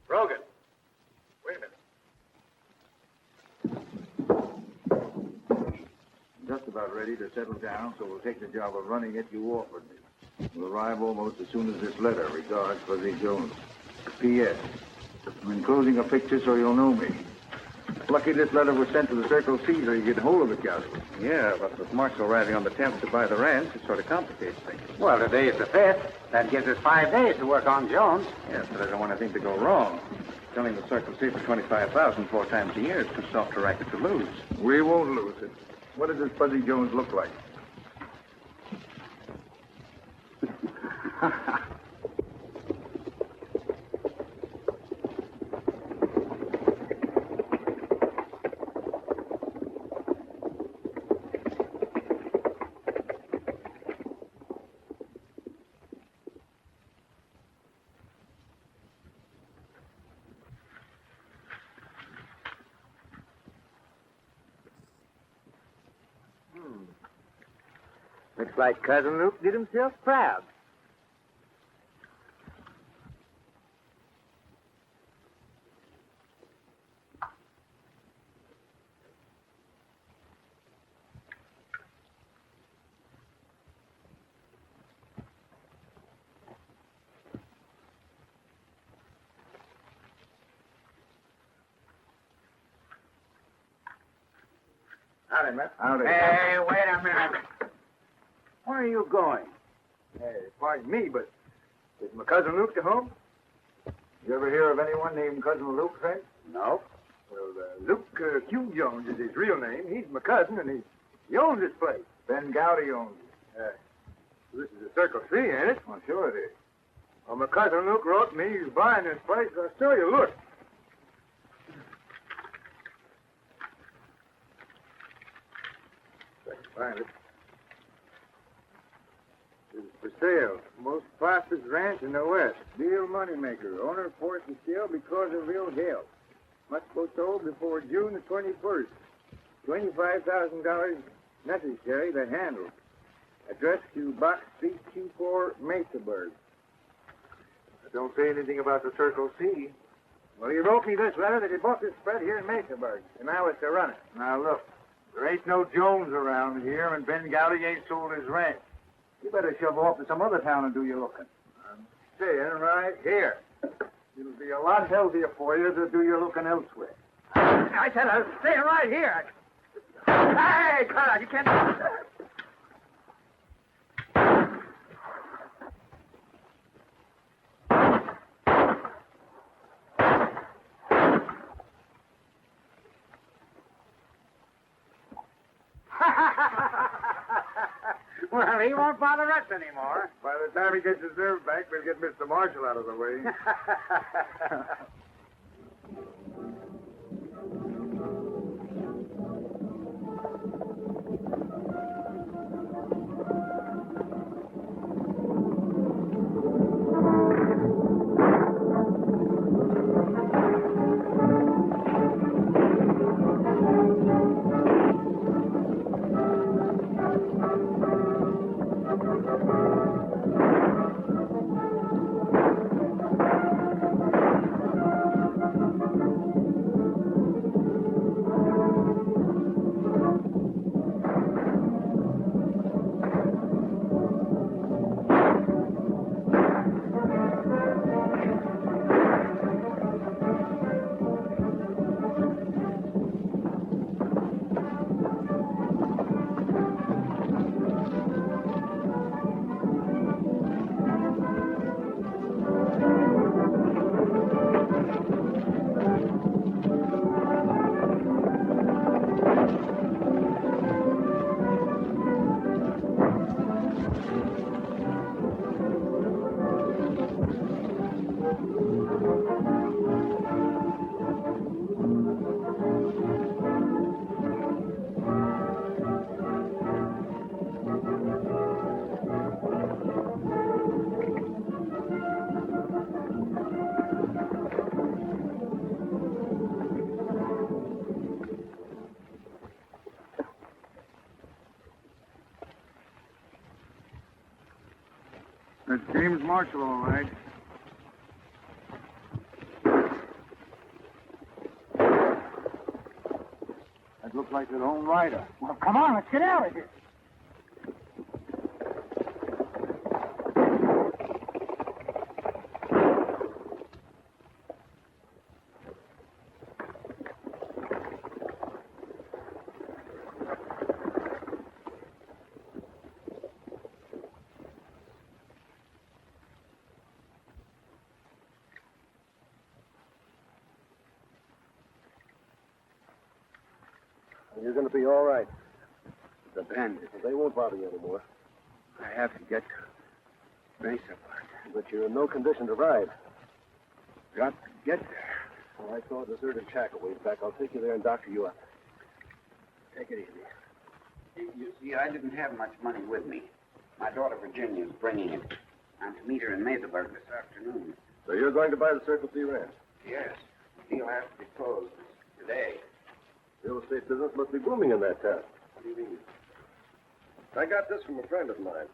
Brogan. Wait a minute. Just about ready to settle down, so we'll take the job of running it you offered me. We'll arrive almost as soon as this letter. Regards, Fuzzy Jones. P.S. I'm enclosing a picture so you'll know me. Lucky this letter was sent to the Circle C so you get hold of it, Gowdy. Yeah, but with Marshall arriving on the 10th to buy the ranch, it sort of complicates things. Well, today's the 5th. That gives us 5 days to work on Jones. Yes, but I don't want anything to go wrong. Selling the Circle C for $25,000 4 times a year is too soft a racket to lose. We won't lose it. What does this Fuzzy Jones look like? Looks like Cousin Luke did himself proud. Howdy, Matt. Howdy. Hey, wait a minute. Where are you going? Hey, pardon me, but is my cousin Luke at home? You ever hear of anyone named Cousin Luke, friend? No. Well, Luke Q. Jones is his real name. He's my cousin, and he owns this place. Ben Gowdy owns it. This is a Circle C, ain't it? Well, sure it is. Well, my cousin Luke wrote me he's buying this place. I'll show you. Look. If I can find it. It's for sale. Most prosperous ranch in the West. Deal moneymaker. Owner forced to sell because of ill health. Must go sold before June the 21st. $25,000 necessary to handle. Address to Box Street, Q4, Mesaburg. I don't say anything about the Circle C. Well, he wrote me this letter that he bought this spread here in Mesaburg, and I was to run it. Now, look, there ain't no Jones around here, and Ben Gowdy ain't sold his ranch. You better shove off to some other town and do your looking. I'm staying right here. It'll be a lot healthier for you to do your looking elsewhere. I said I'll stay right here. Hey, cut out. You can't... Well, he won't bother us anymore. By the time he gets his nerve back, we'll get Mr. Marshall out of the way. That's James Marshall, all right. That looks like their own rider. Well, come on, let's get out of here. You're going to be all right. The bandits. They won't bother you anymore. I have to get to Mesa Park. But you're in no condition to ride. Got to get there. Well, I saw a deserted shack a ways back. I'll take you there and doctor you up. Take it easy. You see, I didn't have much money with me. My daughter Virginia's bringing it. I'm to meet her in Mesaburg this afternoon. So you're going to buy the Circle C ranch? Yes. The deal has to be closed today. Real estate business must be booming in that town. What do you mean? I got this from a friend of mine.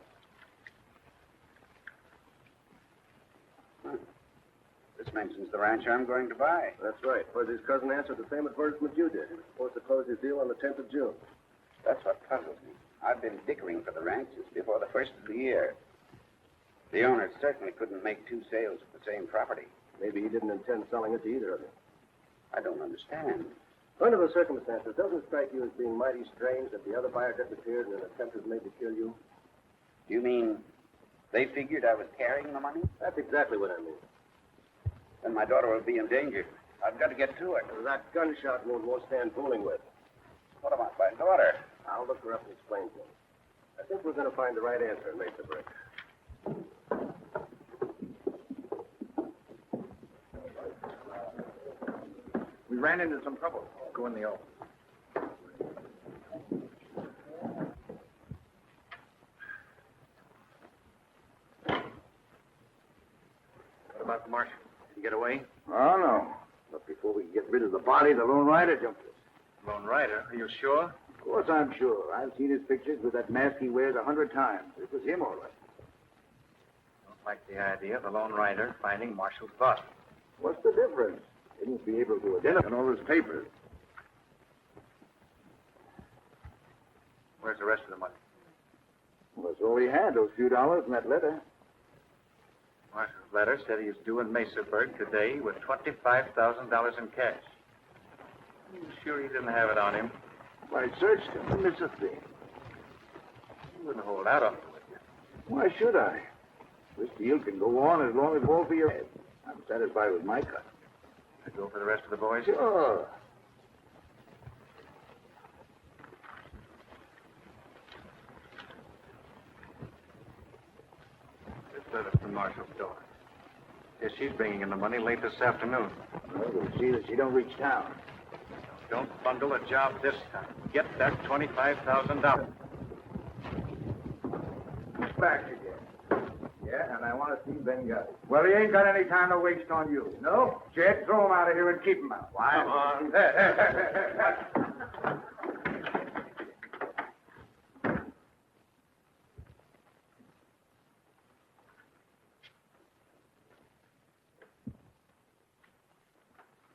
This mentions the ranch I'm going to buy. That's right. Fuzzy's cousin answered the same advertisement you did. He was supposed to close his deal on the 10th of June. That's what puzzles me. I've been dickering for the ranch since before the first of the year. The owner certainly couldn't make two sales of the same property. Maybe he didn't intend selling it to either of you. I don't understand. Under the circumstances, doesn't it strike you as being mighty strange that the other buyer disappeared and an attempt was made to kill you? You mean they figured I was carrying the money? That's exactly what I mean. Then my daughter will be in danger. I've got to get to her. That gunshot wound won't stand fooling with. What about my daughter? I'll look her up and explain things. I think we're going to find the right answer and make the break. We ran into some trouble. Go in the open. What about the marshal? Did he get away? Oh, no. But before we get rid of the body, the Lone Rider jumped us. Lone Rider? Are you sure? Of course I'm sure. I've seen his pictures with that mask he wears 100 times. It was him, all right. Don't like the idea of the Lone Rider finding Marshall's body. What's the difference? He won't be able to identify all his papers. Where's the rest of the money? Well, that's all he had, those few dollars in that letter. Marshall's letter said he was due in Mesaburg today with $25,000 in cash. Are you sure he didn't have it on him? I searched him. Didn't miss a thing. He wouldn't hold out on it with you. Why should I? This deal can go on as long as it won't be your head. I'm satisfied with my cut. I go for the rest of the boys? Sure. This letter's from Marshall's daughter. Yes, she's bringing in the money late this afternoon. Well, we'll see that she don't reach town. Don't bundle a job this time. Get that $25,000. Back again. Yeah, and I want to see Ben Gunn. Well, he ain't got any time to waste on you. No? Jed, throw him out of here and keep him out. Why? Come on.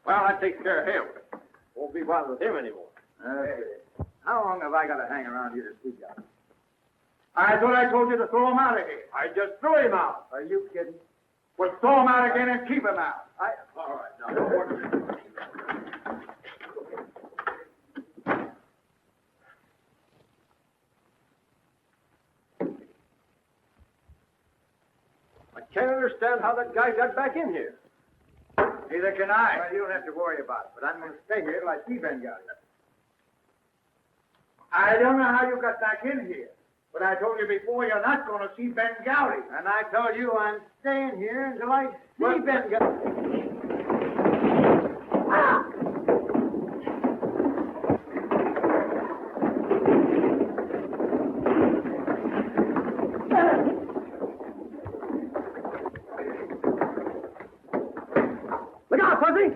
Well, that takes care of him. Won't be bothered with him anymore. How long have I got to hang around here to see Gunn? I thought I told you to throw him out of here. I just threw him out. Are you kidding? Well, throw him out again and keep him out. All right, now. Don't worry. I can't understand how that guy got back in here. Neither can I. Well, you don't have to worry about it, but I'm going to stay here till I see Ben Gunn. I don't know how you got back in here, but I told you before you're not going to see Ben Gowdy. And I told you I'm staying here until I see Ben Gowdy. Ah! Look out, Fuzzy!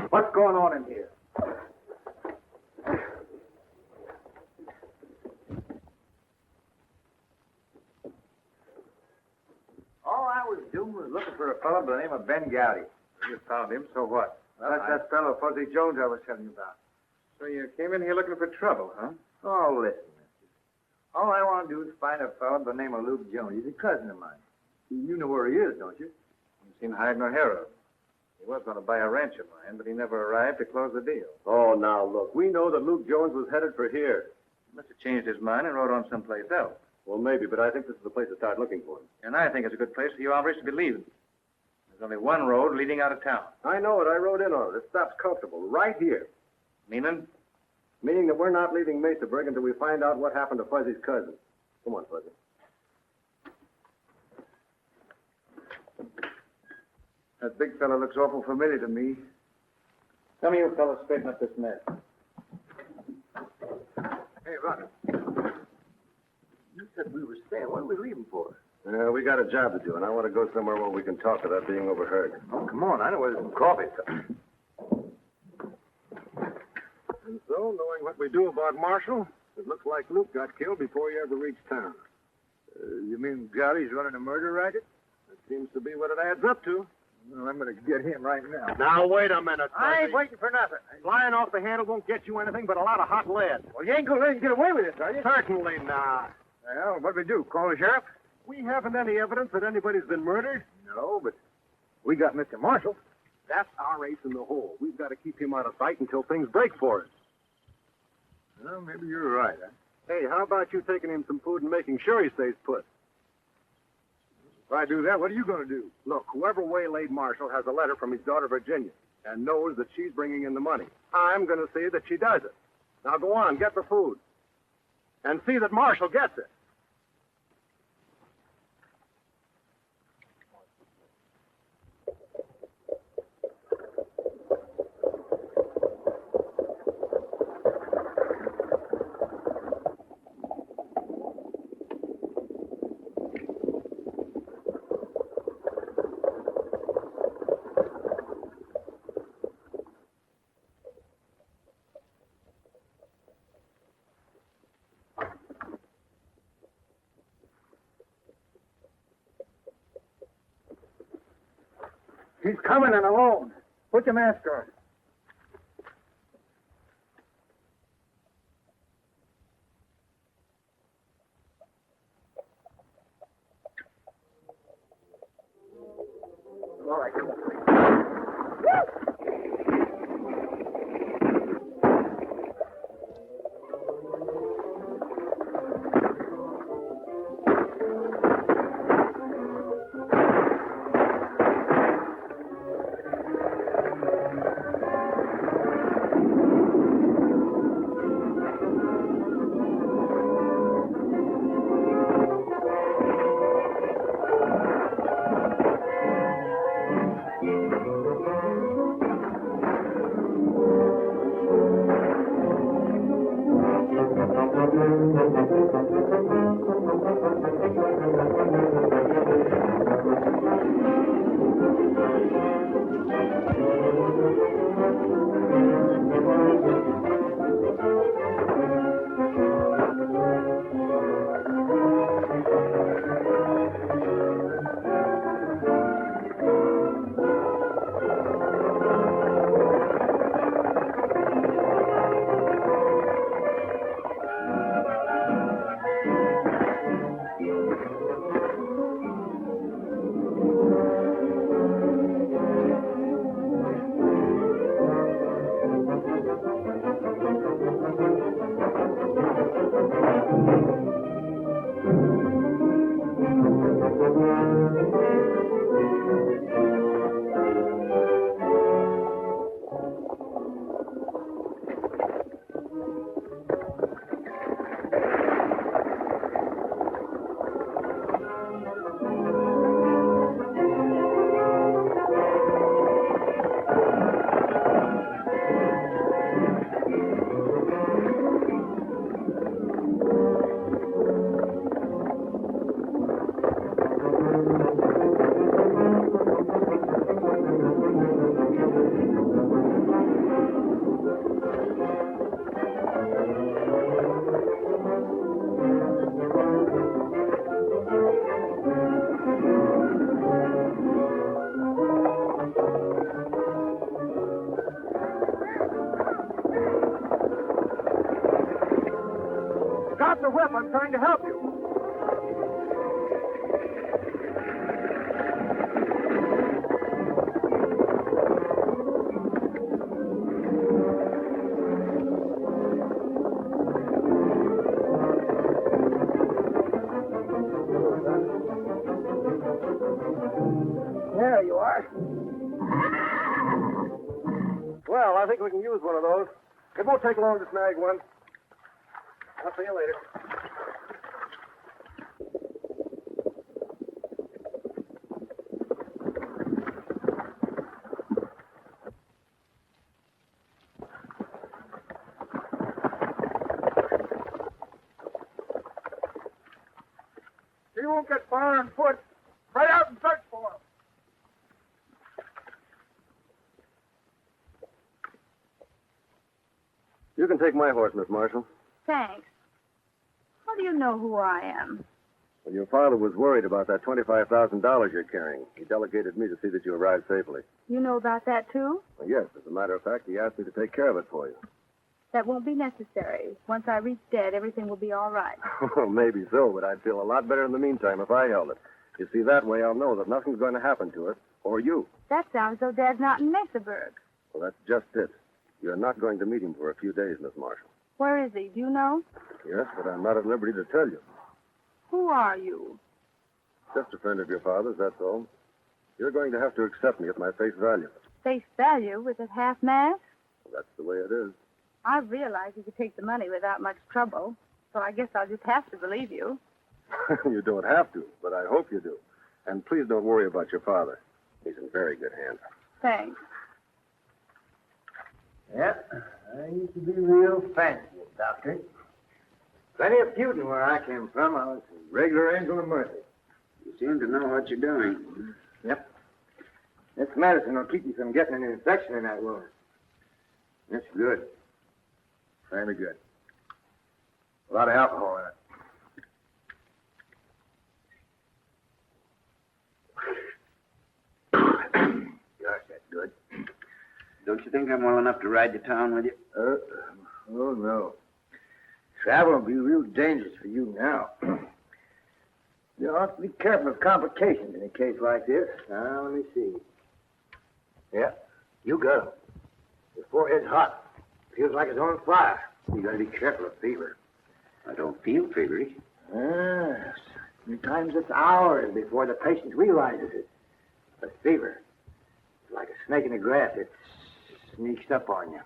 What's going on in here? All I was doing was looking for a fellow by the name of Ben Gowdy. You found him, so what? Well, that's that fellow, Fuzzy Jones, I was telling you about. So you came in here looking for trouble, huh? Oh, listen, mister. All I want to do is find a fellow by the name of Luke Jones. He's a cousin of mine. You know where he is, don't you? You've seen hide nor hair of him. He was going to buy a ranch of mine, but he never arrived to close the deal. Oh, now, look, we know that Luke Jones was headed for here. He must have changed his mind and rode on someplace else. Well, maybe, but I think this is the place to start looking for him. And I think it's a good place for you hombres to be leaving. There's only one road leading out of town. I know it. I rode in on it. It stops comfortable right here. Meaning? Meaning that we're not leaving Mesaburg until we find out what happened to Fuzzy's cousin. Come on, Fuzzy. That big fellow looks awful familiar to me. Some of you fellows straighten up this mess. Hey, Roger. You said we were staying. What are we leaving for? We got a job to do, and I want to go somewhere where we can talk without being overheard. Oh, come on. I know where there's some coffee. And so, knowing what we do about Marshall, it looks like Luke got killed before he ever reached town. You mean Gowdy's running a murder racket? That seems to be what it adds up to. Well, I'm going to get him right now. Now, wait a minute, I ain't waiting for nothing. Flying off the handle won't get you anything but a lot of hot lead. Well, you ain't going to let him get away with this, are you? Certainly not. Well, what do we do? Call the sheriff? We haven't any evidence that anybody's been murdered. No, but we got Mr. Marshall. That's our ace in the hole. We've got to keep him out of sight until things break for us. Well, maybe you're right, huh? Hey, how about you taking him some food and making sure he stays put? If I do that, what are you going to do? Look, whoever waylaid Marshall has a letter from his daughter Virginia and knows that she's bringing in the money. I'm going to see that she does it. Now go on, get the food. And see that Marshall gets it. He's coming and alone. Put your mask on. All right, come on. trying to help you. There you are. Well, I think we can use one of those. It won't take long to snag one. I'll see you later. He won't get far on foot. Right out and search for him. You can take my horse, Miss Marshall. Thanks. How do you know who I am? Well, your father was worried about that $25,000 you're carrying. He delegated me to see that you arrived safely. You know about that, too? Well, yes, as a matter of fact, he asked me to take care of it for you. That won't be necessary. Once I reach Dad, everything will be all right. Well, maybe so, but I'd feel a lot better in the meantime if I held it. You see, that way I'll know that nothing's going to happen to it, or you. That sounds as though Dad's not in Mesaburg. Well, that's just it. You're not going to meet him for a few days, Miss Marshall. Where is he? Do you know? Yes, but I'm not at liberty to tell you. Who are you? Just a friend of your father's, that's all. You're going to have to accept me at my face value. Face value with a half-mast? Well, that's the way it is. I realize you could take the money without much trouble, so I guess I'll just have to believe you. You don't have to, but I hope you do. And please don't worry about your father. He's in very good hands. Thanks. Yep, I used to be real fancy, Doctor. Plenty of feuding where I came from. I was a regular angel of mercy. You seem to know what you're doing. Yep. This medicine will keep you from getting an infection in that wound. It's good. Very good. A lot of alcohol in it. Gosh, that's good. Don't you think I'm well enough to ride to town with you? Oh, no. Travel will be real dangerous for you now. You ought to be careful of complications in a case like this. Now, let me see. Yeah, you got 'em. Your forehead's hot. Feels like it's on fire. You got to be careful of fever. I don't feel feverish. Yes. Sometimes it's hours before the patient realizes it. But fever, it's like a snake in the grass. It sneaks up on you.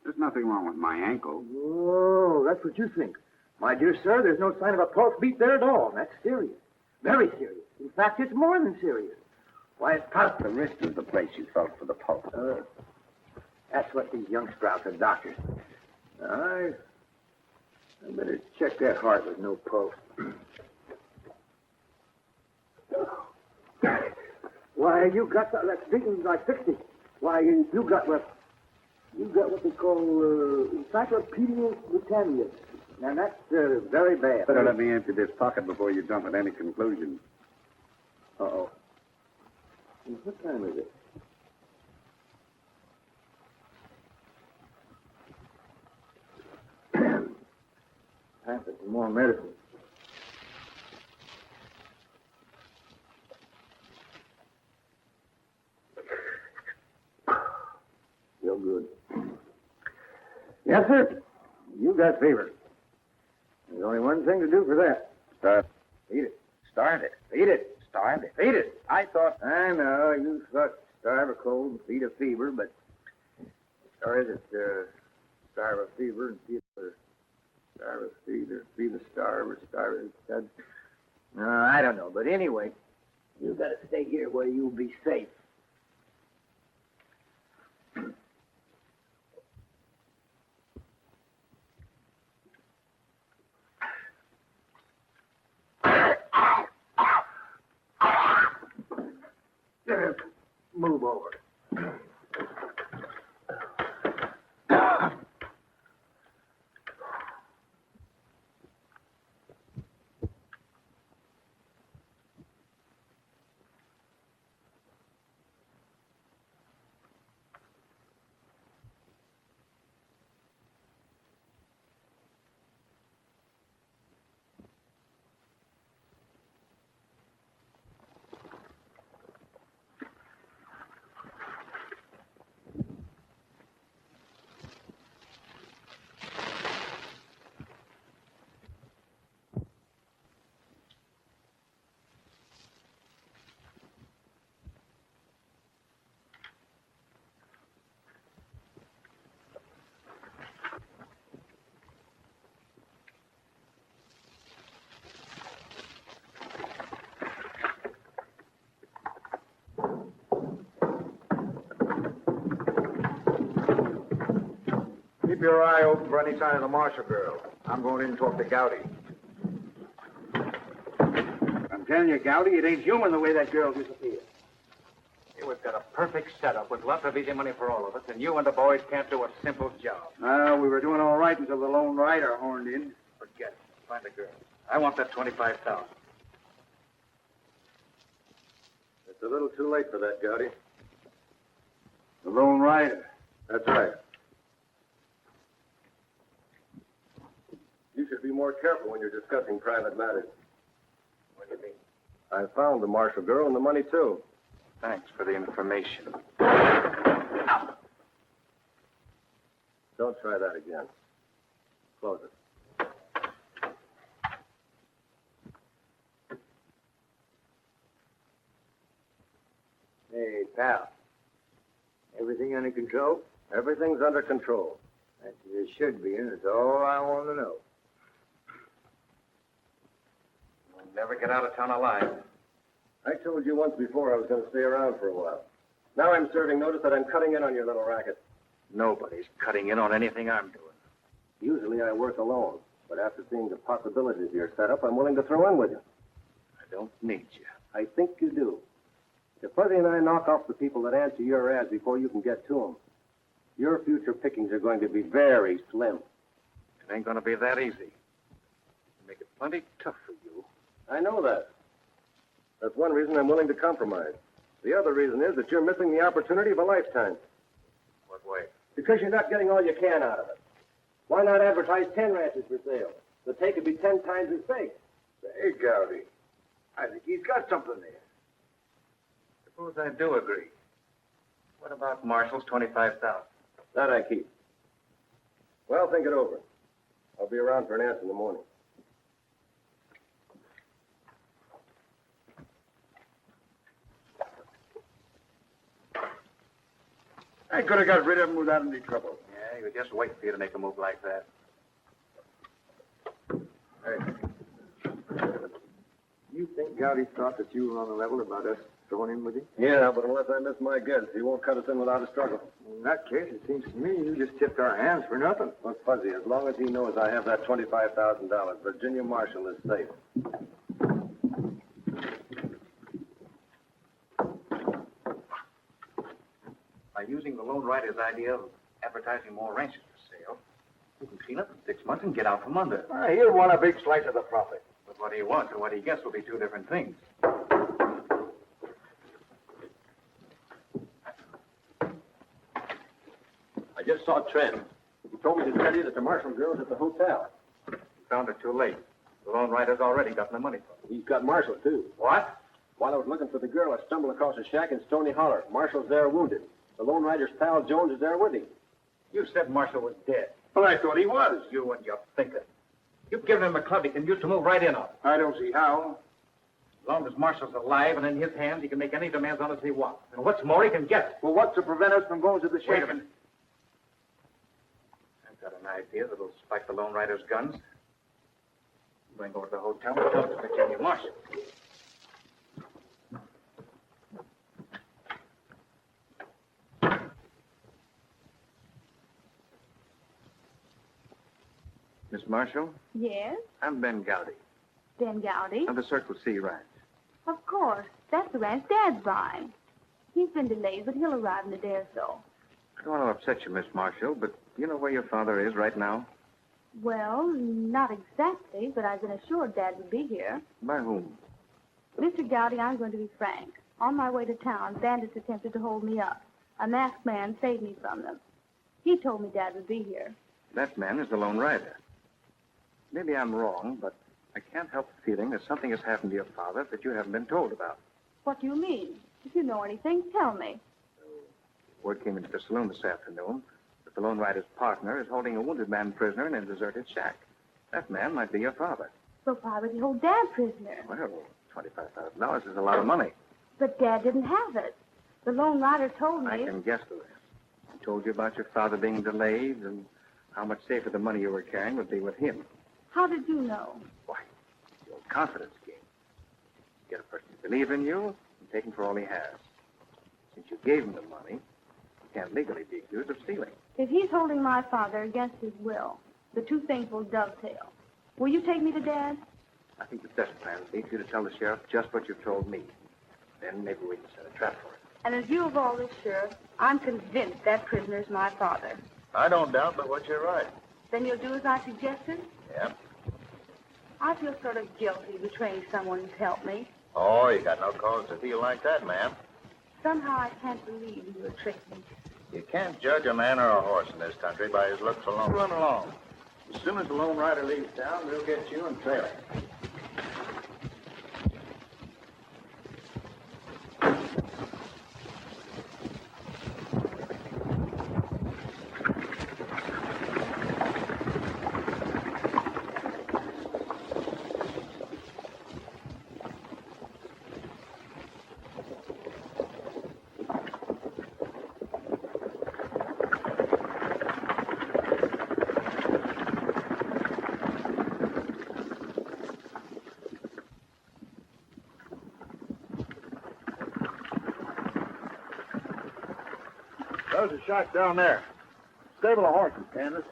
There's nothing wrong with my ankle. Oh, that's what you think. My dear sir, there's no sign of a pulse beat there at all. That's serious. Very serious. In fact, it's more than serious. Why, it's possible. The wrist is the place you felt for the pulse. That's what these young sprouts are doctors. I better check that heart with no pulse. Why, you got that's beating like 60. Why, you got what they call Encyclopedia Britannica. Now, that's very bad. Better let me empty this pocket before you jump at any conclusion. Uh-oh. What time is it? Time for some more medicine. Feel good. Yes, sir. You got fever. There's only one thing to do for that. Start. Eat it. Starve it. Eat it. Starve it. Eat it. I thought... I know. You thought starve a cold and feed a fever, but... Or is it starve a fever and feed a... Starve a feed or feed a starve or starve a stud? No, I don't know. But anyway, you got to stay here where you'll be safe. Move over. your eye open for any sign of the Marshall girl. I'm going in and talk to Gowdy. I'm telling you, Gowdy, it ain't human the way that girl disappeared. We've got a perfect setup with lots of easy money for all of us, and you and the boys can't do a simple job. Well, we were doing all right until the lone rider horned in. Forget it. Find the girl. I want that $25,000. It's a little too late for that, Gowdy. The lone rider. That's right. You should be more careful when you're discussing private matters. What do you mean? I found the Marshall girl and the money, too. Thanks for the information. Don't try that again. Close it. Hey, pal. Everything under control? Everything's under control. That's as it should be, and that's all I want to know. We'll never get out of town alive. I told you once before I was going to stay around for a while. Now I'm serving notice that I'm cutting in on your little racket. Nobody's cutting in on anything I'm doing. Usually I work alone, but after seeing the possibilities of your setup, I'm willing to throw in with you. I don't need you. I think you do. If Fuzzy and I knock off the people that answer your ads before you can get to them, your future pickings are going to be very slim. It ain't going to be that easy. Make it plenty tough for you. I know that. That's one reason I'm willing to compromise. The other reason is that you're missing the opportunity of a lifetime. What way? Because you're not getting all you can out of it. Why not advertise 10 ranches for sale? The take would be 10 times as big. Hey, Gowdy. I think he's got something there. Suppose I do agree. What about Marshall's $25,000? That I keep. Well, think it over. I'll be around for an answer in the morning. I could have got rid of him without any trouble. Yeah, you just wait for you to make a move like that. Hey. You think Gowdy thought that you were on the level about us throwing in with him? Yeah, but unless I miss my guess, he won't cut us in without a struggle. In that case, it seems to me you just tipped our hands for nothing. Look, Fuzzy, as long as he knows I have that $25,000, Virginia Marshall is safe. By using the Lone Rider's idea of advertising more ranches for sale, you can clean up in 6 months and get out from under. He'll want a big slice of the profit. But what he wants and what he gets will be two different things. I just saw Trent. He told me to tell you that the Marshall girl's at the hotel. He found it too late. The Lone Rider's already gotten the money from him. He's got Marshall, too. What? While I was looking for the girl, I stumbled across a shack in Stony Holler. Marshall's there wounded. The Lone Rider's pal Jones is there with him. You said Marshall was dead. Well, I thought he was. You and your thinking. You've given him a club he can use to move right in on. I don't see how. As long as Marshall's alive and in his hands, he can make any demands on us he wants. And what's more, he can get it. Well, what's to prevent us from going to the Wait a sheriff? minute. I've got an idea that'll spike the Lone Rider's guns. Bring over to the hotel and talk to Virginia Marshall. Miss Marshall, Yes? I'm Ben Gowdy Ben Gowdy? of the Circle C Ranch. Of course. That's the ranch Dad's buying. He's been delayed, but he'll arrive in a day or so. I don't want to upset you, Miss Marshall, but you know where your father is right now? Well, not exactly, but I've been assured Dad would be here. By whom? Mr. Gowdy, I'm going to be frank. On my way to town, bandits attempted to hold me up. A masked man saved me from them. He told me Dad would be here. That man is the Lone Rider. Maybe I'm wrong, but I can't help feeling that something has happened to your father that you haven't been told about. What do you mean? If you know anything, tell me. Word came into the saloon this afternoon that the Lone Rider's partner is holding a wounded man prisoner in a deserted shack. That man might be your father. So why would he hold Dad prisoner? Well, $25,000 is a lot of money. But Dad didn't have it. The Lone Rider told me... I can guess the rest. He told you about your father being delayed and how much safer the money you were carrying would be with him. How did you know? Why, it's the old confidence game. You get a person to believe in you and take him for all he has. Since you gave him the money, he can't legally be accused of stealing. If he's holding my father against his will, the two things will dovetail. Will you take me to Dad? I think the best plan would be for you to tell the sheriff just what you've told me. Then maybe we can set a trap for it. And in view of all this, Sheriff, I'm convinced that prisoner's my father. I don't doubt but what you're right. Then you'll do as I suggested? Yep. I feel sort of guilty betraying someone who's helped me. Oh, you got no cause to feel like that, ma'am. Somehow I can't believe you would trick me. You can't judge a man or a horse in this country by his looks alone. Run along. As soon as the lone rider leaves town, we'll get you and trail him. There's a shack down there. Stable of horses, Candace.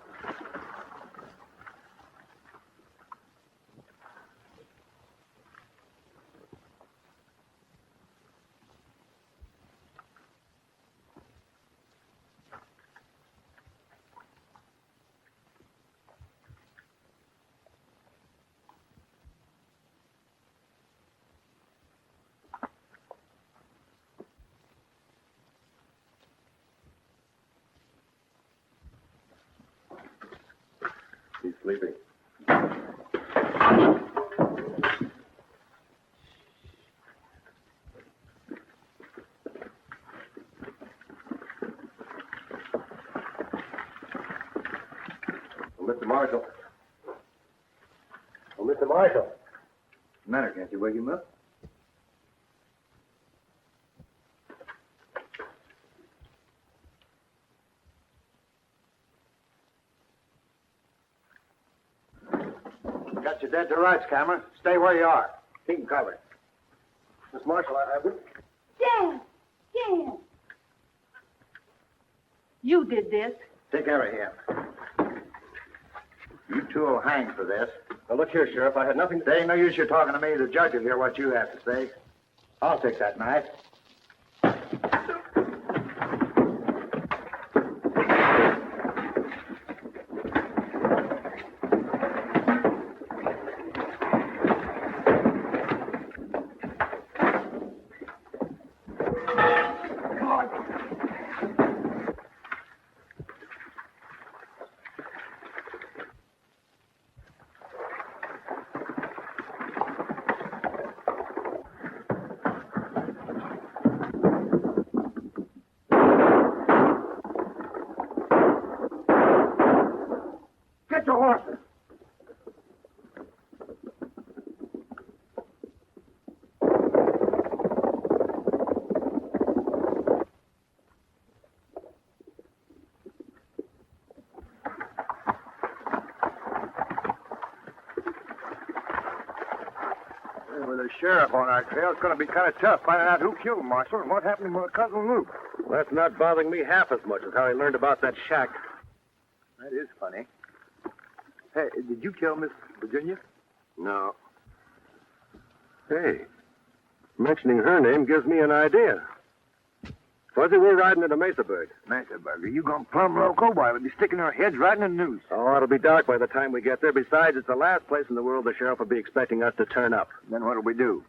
He's sleeping. Oh, Mr. Marshall. Oh, Mr. Marshall. What's the matter? Can't you wake him up? Got you dead to rights, Cameron. Stay where you are. Keep him covered. Miss Marshall, I would... Dad! Dad! You did this. Take care of him. You two will hang for this. Now, look here, Sheriff. I had nothing to... There ain't no use you talking to me. The judge will hear what you have to say. I'll take that knife. Get your horses. With a sheriff on our trail, it's going to be kind of tough finding out who killed Marshall and what happened to my cousin Luke. That's not bothering me half as much as how he learned about that shack. That is funny. Hey, did you kill Miss Virginia? No. Hey, mentioning her name gives me an idea. Fuzzy, we're riding into Mesaburg. Mesaburg, you gone plumb loco? Why, we'll be sticking our heads right in the news. Oh, it'll be dark by the time we get there. Besides, it's the last place in the world the sheriff will be expecting us to turn up. Then what'll we do?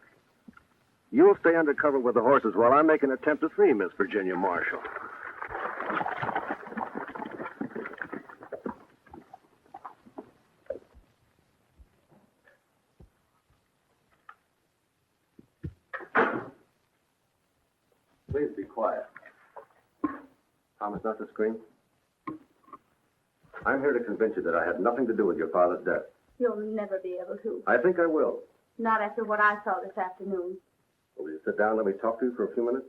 You'll stay undercover with the horses while I make an attempt to see Miss Virginia Marshall. Please be quiet. Promise not to scream. I'm here to convince you that I had nothing to do with your father's death. You'll never be able to. I think I will. Not after what I saw this afternoon. Will you sit down and let me talk to you for a few minutes?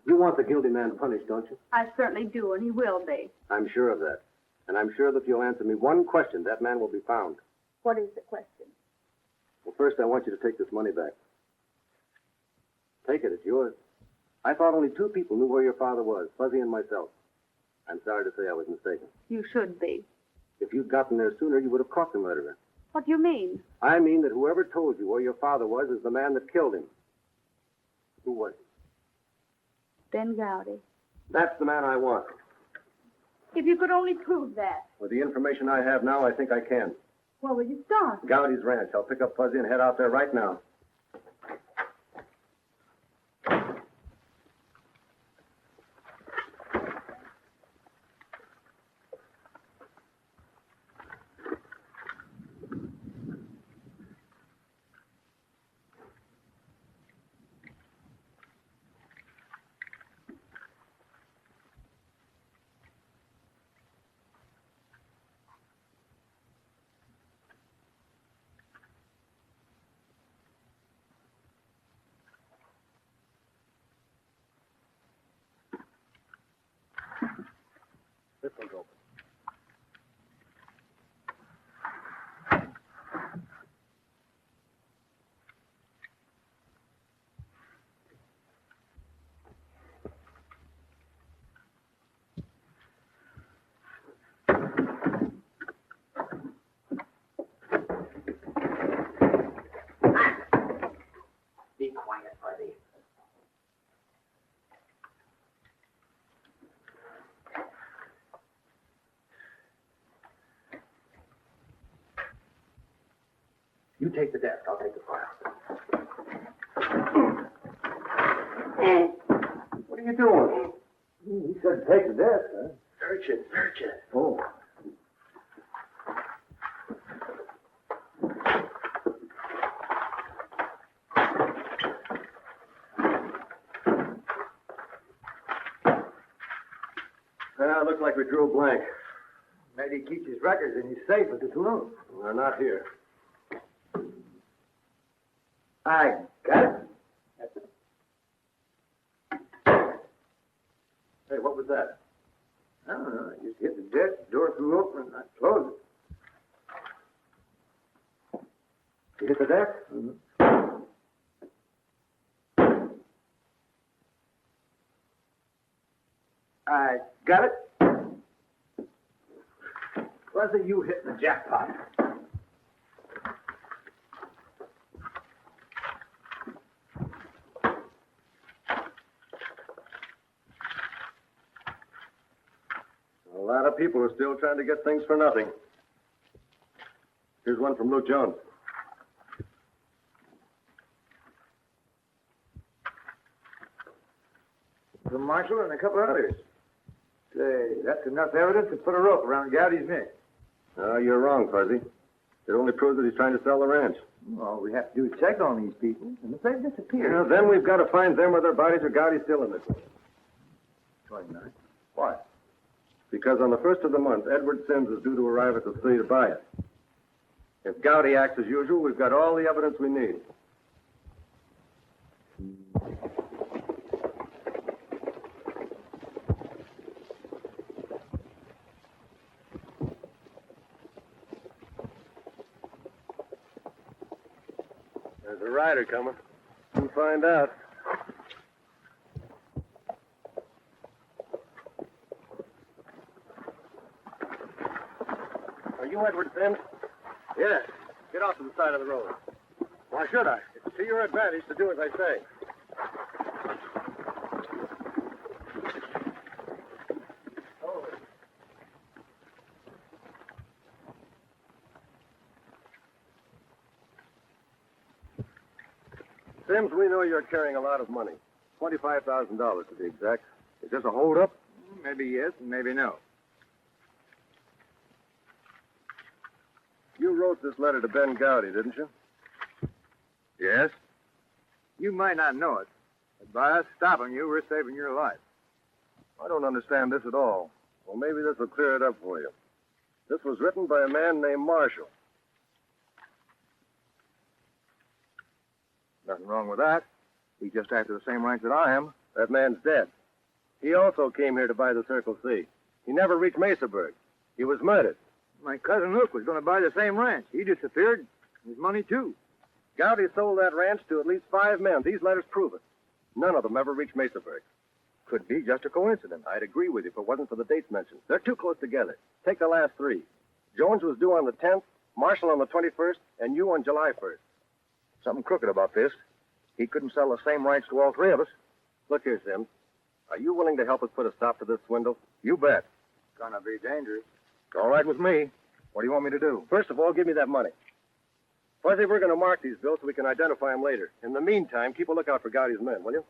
You want the guilty man punished, don't you? I certainly do, and he will be. I'm sure of that. And I'm sure that if you'll answer me one question, that man will be found. What is the question? Well, first, I want you to take this money back. Take it, it's yours. I thought only 2 people knew where your father was, Fuzzy and myself. I'm sorry to say I was mistaken. You should be. If you'd gotten there sooner, you would have caught the murderer. What do you mean? I mean that whoever told you where your father was is the man that killed him. Who was he? Ben Gowdy. That's the man I want. If you could only prove that. With the information I have now, I think I can. Where will you start? Gowdy's ranch. I'll pick up Fuzzy and head out there right now. This one's open. Be quiet, Fuzzy. You take the desk. I'll take the file. What are you doing? He said take the desk, huh? Search it. Search it. Oh. Looks like we drew a blank. Maybe he keeps his records in his safe at the saloon. They're not here. I got it. Hey, what was that? I don't know. I just hit the desk, the door flew open, and I closed it. You hit the deck? Mm-hmm. I got it. Wasn't you hitting the jackpot? A lot of people are still trying to get things for nothing. Here's one from Luke Jones. The marshal and a couple others. Say, that's enough evidence to put a rope around Gowdy's neck. You're wrong, Fuzzy. It only proves that he's trying to sell the ranch. All we have to do is check on these people, and if they've disappeared... Then we've got to find them or their bodies or Gowdy's still in this. 29. Why? Because on the 1st of the month, Edward Sims is due to arrive at the city to buy it. If Gowdy acts as usual, we've got all the evidence we need. There's a rider coming. We'll find out. Are you Edward Sims? Yes. Get off to the side of the road. Why should I? It's to your advantage to do as I say. Sims, we know you're carrying a lot of money. $25,000 to be exact. Is this a hold-up? Maybe yes, and maybe no. You wrote this letter to Ben Gowdy, didn't you? Yes? You might not know it, but by us stopping you, we're saving your life. I don't understand this at all. Well, maybe this will clear it up for you. This was written by a man named Marshall. Nothing wrong with that. He's just after the same rank that I am. That man's dead. He also came here to buy the Circle C. He never reached Mesaburg. He was murdered. My cousin Luke was going to buy the same ranch. He disappeared. His money, too. Gowdy sold that ranch to at least 5 men. These letters prove it. None of them ever reached Mesaburg. Could be just a coincidence. I'd agree with you if it wasn't for the dates mentioned. They're too close together. Take the last three. Jones was due on the 10th, Marshall on the 21st, and you on July 1st. Something crooked about this. He couldn't sell the same rights to all three of us. Look here, Sims. Are you willing to help us put a stop to this swindle? You bet. Gonna be dangerous. All right with me. What do you want me to do? First of all, give me that money. Fuzzy, we're going to mark these bills so we can identify them later. In the meantime, keep a lookout for Gowdy's men, will you?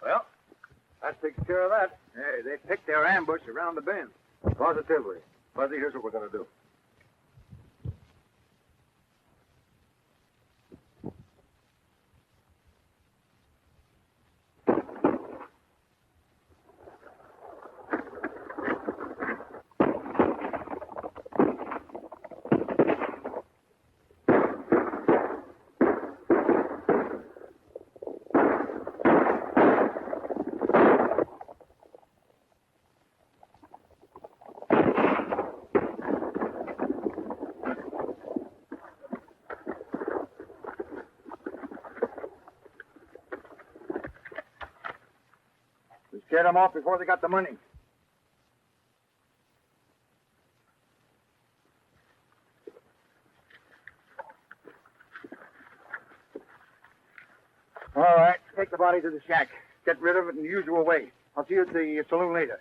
Well, that takes care of that. Hey, they picked their ambush around the bend. Positively. Fuzzy, here's what we're going to do. We scared them off before they got the money. All right, take the body to the shack. Get rid of it in the usual way. I'll see you at the saloon later.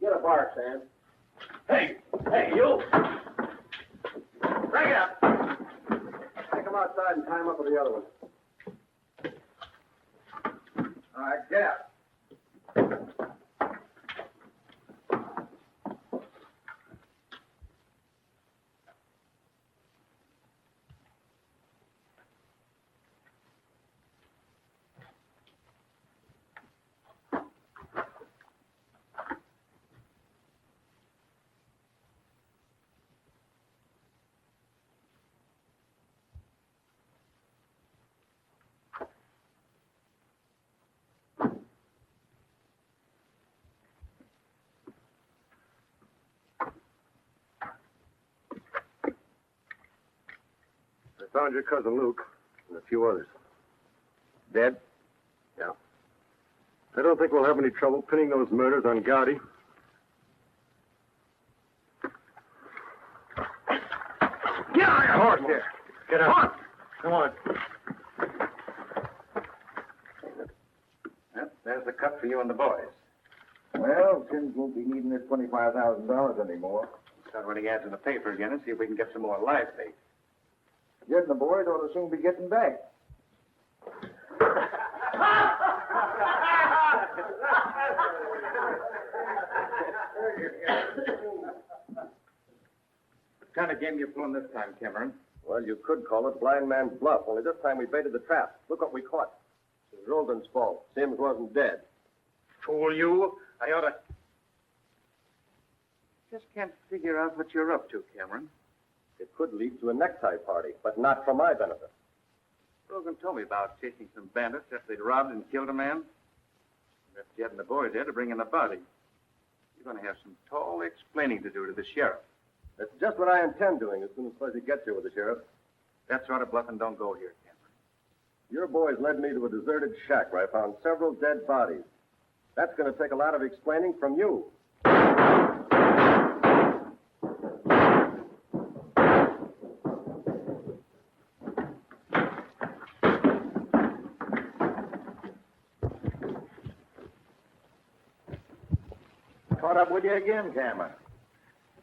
Get a bar, Sam. Hey, you! Bring it up! Take them outside and tie them up with the other one. All right, get out. found your cousin Luke and a few others. Dead? Yeah. I don't think we'll have any trouble pinning those murders on Gowdy. Get on your horse there. Get out. Come on. Yep, there's the cut for you and the boys. Well, Sims won't be needing this $25,000 anymore. Start running ads in the paper again and see if we can get some more live bait. Jed and the boys ought to soon be getting back. What kind of game you pulling this time, Cameron? Well, you could call it blind man's bluff, only this time we baited the trap. Look what we caught. It was Roldan's fault. Sims wasn't dead. Fool you. I ought to... Just can't figure out what you're up to, Cameron. It could lead to a necktie party, but not for my benefit. Rogan told me about chasing some bandits after they'd robbed and killed a man. Left Jed and the boys there to bring in the body. You're going to have some tall explaining to do to the sheriff. That's just what I intend doing as soon as Fuzzy gets here with the sheriff. That sort of bluffing don't go here, Cameron. Your boys led me to a deserted shack where I found several dead bodies. That's going to take a lot of explaining from you. Caught up with you again, Cameron.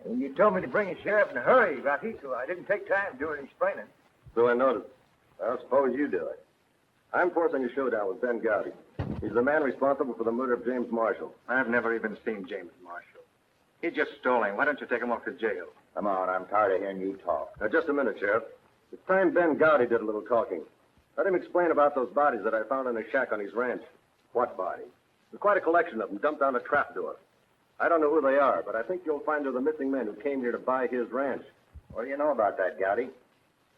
And you told me to bring a sheriff in a hurry, Rocky, so I didn't take time to do any explaining. So I noticed. I suppose you do it. I'm forcing a showdown with Ben Gowdy. He's the man responsible for the murder of James Marshall. I've never even seen James Marshall. He just stole him. Why don't you take him off to jail? Come on, I'm tired of hearing you talk. Now, just a minute, Sheriff. It's time Ben Gowdy did a little talking. Let him explain about those bodies that I found in a shack on his ranch. What bodies? There's quite a collection of them dumped down a trapdoor. I don't know who they are, but I think you'll find they're the missing men who came here to buy his ranch. What do you know about that, Gowdy?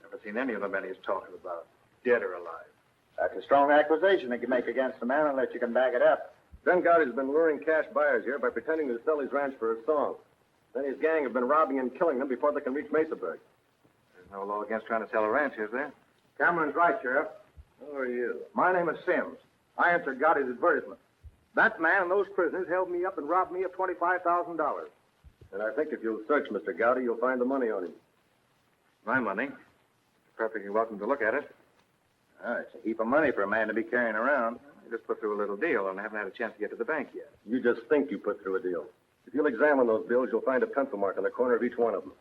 Never seen any of the men he's talking about, dead or alive. That's a strong accusation that you make against the man unless you can back it up. Ben Gowdy's been luring cash buyers here by pretending to sell his ranch for a song. Then his gang have been robbing and killing them before they can reach Mesaburg. There's no law against trying to sell a ranch, is there? Cameron's right, Sheriff. Who are you? My name is Sims. I answered Gowdy's advertisement. That man and those prisoners held me up and robbed me of $25,000. And I think if you'll search Mr. Gowdy, you'll find the money on him. My money. You're perfectly welcome to look at it. It's a heap of money for a man to be carrying around. I just put through a little deal, and I haven't had a chance to get to the bank yet. You just think you put through a deal. If you'll examine those bills, you'll find a pencil mark on the corner of each one of them.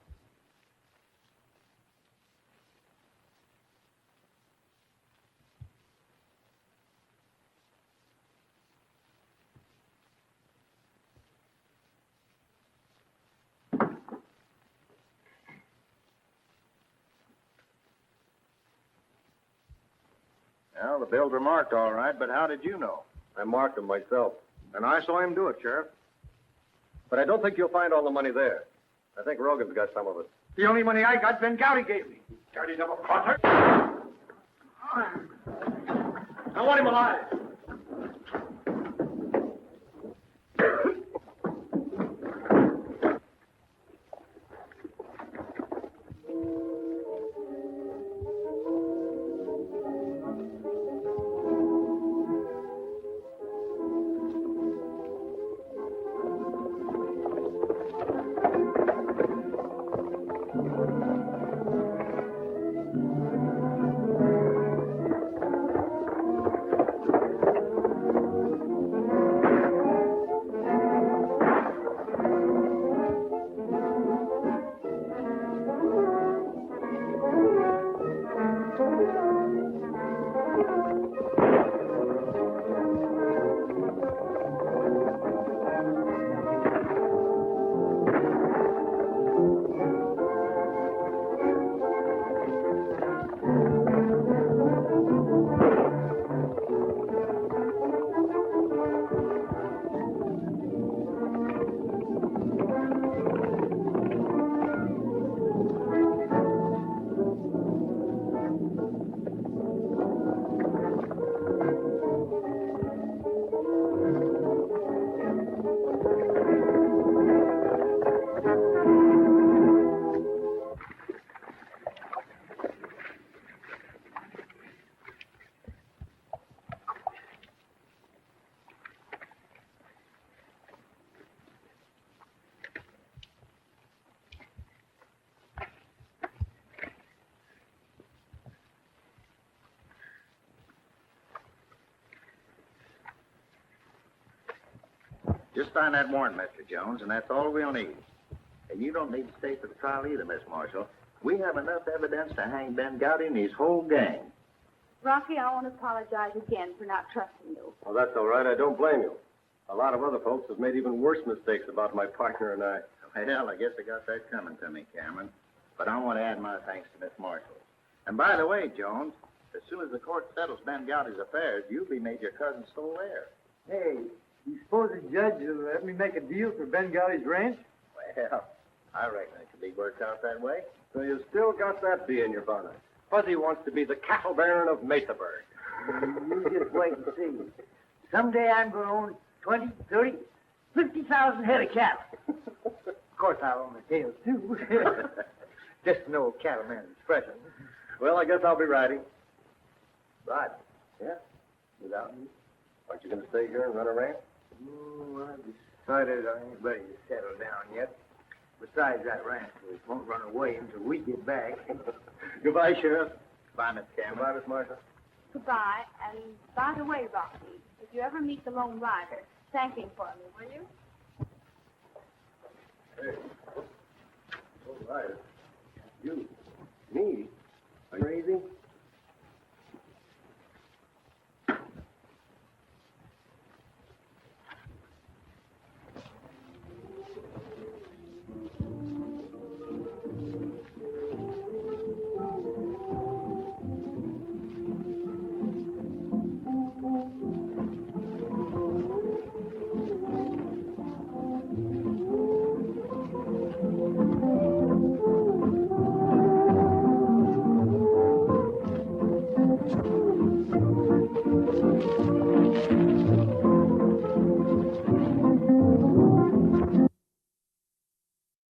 Well, the bills are marked all right, but how did you know? I marked them myself. And I saw him do it, Sheriff. But I don't think you'll find all the money there. I think Rogan's got some of it. The only money I got, Ben Gowdy gave me. Dirty double crosser. I want him alive. Just sign that warrant, Mr. Jones, and that's all we'll need. And you don't need to stay for the trial either, Miss Marshall. We have enough evidence to hang Ben Gowdy and his whole gang. Rocky, I want to apologize again for not trusting you. Well, that's all right. I don't blame you. A lot of other folks have made even worse mistakes about my partner and I. Well, I guess I got that coming to me, Cameron. But I want to add my thanks to Miss Marshall. And by the way, Jones, as soon as the court settles Ben Gowdy's affairs, you'll be made your cousin's sole heir. Hey, you suppose the judge will let me make a deal for Ben Gowdy's ranch? Well, I reckon it could be worked out that way. So you still got that bee in your bonnet. Fuzzy wants to be the cattle baron of Mesaburg. You just wait and see. Someday I'm going to own 20, 30, 50,000 head of cattle. Of course, I'll own the tails, too. Just an old cattleman's expression. Well, I guess I'll be riding. Right. Yeah? Without me? Aren't you going to stay here and run a ranch? Oh, I've decided I ain't ready to settle down yet. Besides, that ranch won't run away until we get back. Goodbye, Sheriff. Bye, Miss Cameron. Goodbye, Miss Marshall. Goodbye. And by the way, Rocky, if you ever meet the Lone Rider, thank him for me, will you?